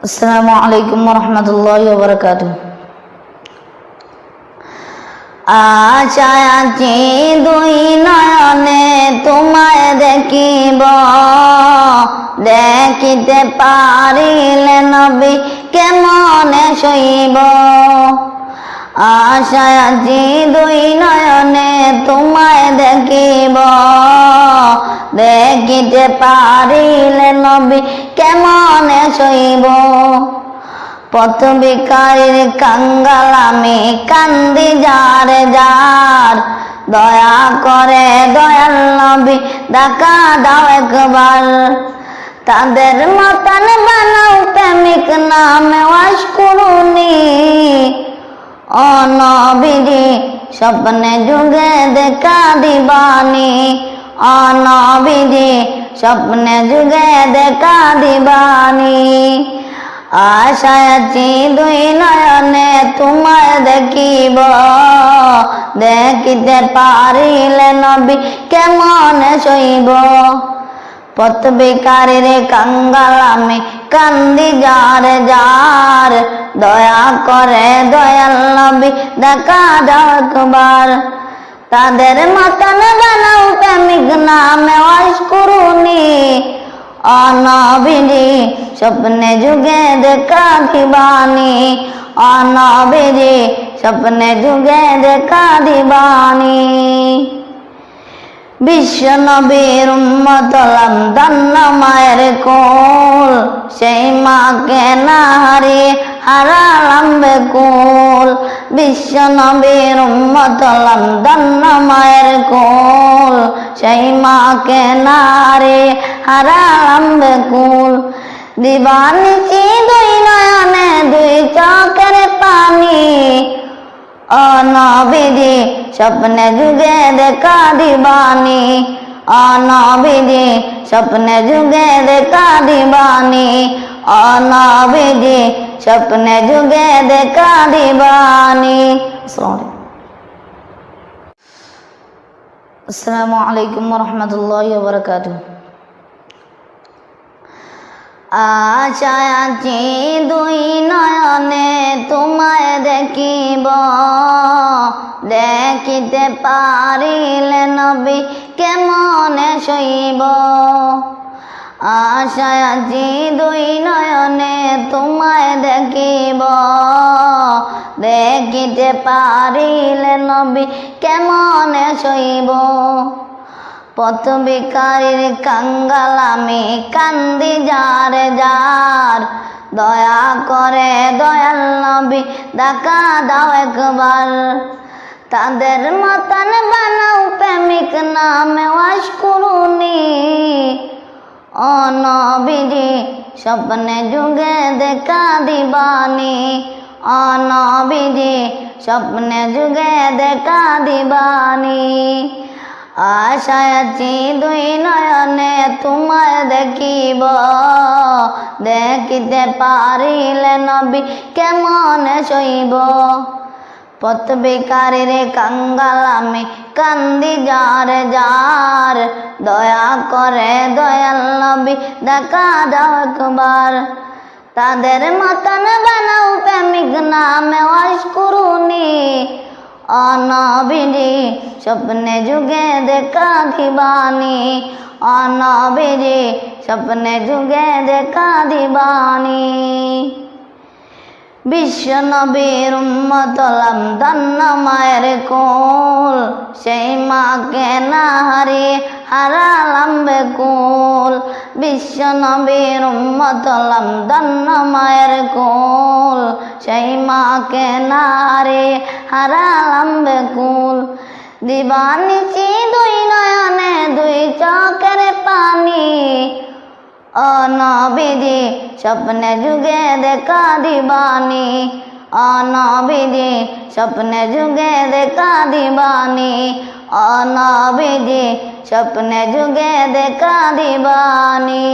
আসসালামু আলাইকুম ওয়া রাহমাতুল্লাহি ওয়া বারাকাতুহু। আশায় আছি দুই নয়নে তোমায় দেখিব, দেখিতে পারিলে নবী কেমনে সইব। আশায় আছি দুই নয়নে তোমায় দেখিব, দেখিতে পারিলে নবী কেমনে সইব। পথ ভিখারির কাঙ্গাল আমি কান্দি যারে যার, দয়া করে দয়াল নবী দেখা দাও একবার। তাদের মতন বানাও প্রেমিক নামে ওয়াজ করুনি, ও নবীজি স্বপ্নে যুগে দেখা দিবানি। ও নবীজি স্বপ্নে যুগে দেখা দিবানি। আশায় আছি দুই নয়নে তোমায় দেখিব, দেখিতে পারিলে নবী কেমনে সইব। পথ ভিখারির কাঙ্গাল আমি কান্দি যারে যার, দয়া করে দয়াল নবী দেখা দাও একবার। তাদের মতন বানাও প্রেমিক নামে ওয়াজ করুনি, ও নবীজি স্বপ্নে যুগে দেখা দিবানি। ও নবীজি স্বপ্নে যুগে দেখা দিবানি। বিশ্ব নবীর উম্মত হলাম ধন্য মায়ের কোল, সেই মাকে না হারিয়ে হারালাম বেকুল। বিশ্ব নবীর উম্মত হলাম ধন্য মায়ের কোল, সেই মাকে না হারিয়ে হারালাম বেকুল। দিবানিছি দুই নয়নে দুই চোখের পানি, ও নবীজি স্বপ্নে যুগে দেখা দিবানি। ও নবীজি স্বপ্নে যুগে দেখা দিবানি। ও নবীজি স্বপ্নে যুগে দেখা দিবানি। আসসালামু আলাইকুম ওয়া রাহমাতুল্লাহি ওয়া বারাকাতুহু। আশায় আছি দুই নয়নে তোমায় দেখিব, দেখিতে পারিলে নবী কেমনে সইব। আশায় আছি দুই নয়নে তোমায় দেখিব, দেখিতে পারিলে নবী কেমনে সইব। পথ ভিখারির কাঙ্গাল আমি কান্দি যারে যার, দয়া করে দয়াল নবী দেখা দাও একবার। তাদের মতন বানাও প্রেমিক নামে ওয়াজ করুনি, ও নবীজি স্বপ্নে যুগে দেখা দিবানি। ও নবীজি স্বপ্নে যুগে দেখা দিবানি। আশায় আছি দুই নয়নে তোমায় দেখিব, দেখিতে পারিলে নবী কেমনে সইব। পথ ভিখারির কাঙ্গাল আমি কান্দি যারে যার, দয়া করে দয়াল নবী দেখা দাও একবার। তাদের মতন বানাও প্রেমিক নামে ওয়াজ করুনি, ও নবীজি স্বপ্নে যুগে দেখা দিবানি। ও নবীজি স্বপ্নে যুগে দেখা দিবানি। বিশ্ব নবীর উম্মত হলাম ধন্য মায়ের কোল, সেই মাকে না হারিয়ে হারালাম বেকুল। বিশ্ব নবীর উম্মত হলাম ধন্য মায়ের কোল, সেই মাকে না হারিয়ে হারালাম বেকুল। দিবানিছি দুই নয়নে দুই চোখের পানি, ও নবীজি স্বপ্নে যুগে দেখা দিবানি। ও নবীজি স্বপ্নে যুগে দেখা দিবানি। ও নবীজি স্বপ্নে যুগে দেখা দিবানি।